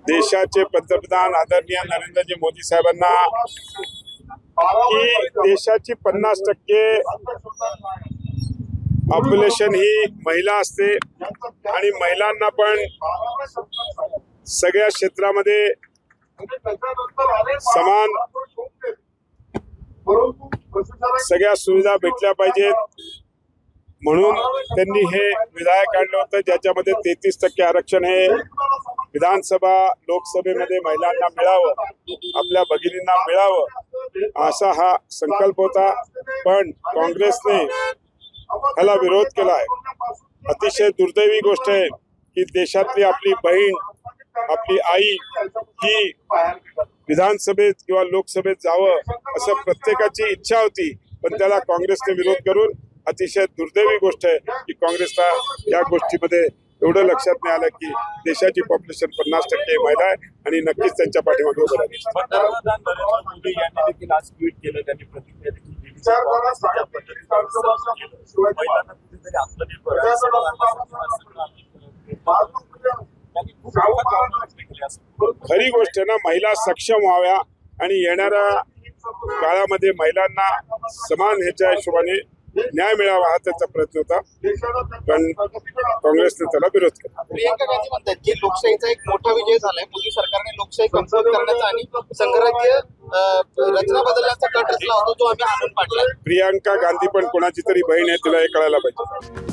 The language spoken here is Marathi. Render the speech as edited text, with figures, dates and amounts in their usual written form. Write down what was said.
देशाचे पंतप्रधान आदरणीय नरेंद्रजी मोदी साहेबांना की देशाची 50% पॉप्युलेशन ही महिला असते आणि महिलांना पण सगळ्या क्षेत्रामध्ये समान सगळ्या सुविधा भेटल्या पाहिजेत म्हणून त्यांनी हे विधेयक आणलं होतं, ज्याच्यामध्ये 33% आरक्षण हे विधानसभा लोकसभेमध्ये महिलांना मिळावं, आपल्या भगिनींना मिळावं असा हा संकल्प होता। पण काँग्रेसने ह्याला विरोध केला आहे। अतिशय दुर्दैवी गोष्ट आहे की देशातली आपली बहीण, आपली आई ही विधानसभेत किंवा लोकसभेत जावं असं प्रत्येकाची इच्छा होती, पण त्याला काँग्रेसने विरोध करून अतिशय दुर्दैवी गोष्ट आहे की काँग्रेसला या गोष्टीमध्ये एवढं लक्षात नाही आलं की देशाची पॉप्युलेशन 50% महिला आहे आणि नक्कीच त्यांच्या पाठीमागे उभं राहील। पंतप्रधान नरेंद्र मोदी यांनी देखील आज ट्विट केलं, त्यांनी प्रतिक्रिया देखील दिली। महिलांना कुठेतरी आत्मनिर्भर खरी गोष्ट आहे ना, महिला सक्षम व्हाव्या आणि येणाऱ्या काळामध्ये महिलांना समान ह्याच्या हिशोबाने न्याय मिळावा हा त्याचा प्रयत्न होता, पण काँग्रेसने त्याला विरोध केला। प्रियंका गांधी म्हणतात की लोकशाहीचा एक मोठा विजय झालाय, मोदी सरकारने लोकशाही कमकुवत करण्याचा आणि संघराज्य रचना बदलण्याचा कट रचला होता, जो आम्ही हाणून पाडला। प्रियंका गांधी पण कोणाची तरी बहीण आहे, तिला हे कळायला पाहिजे।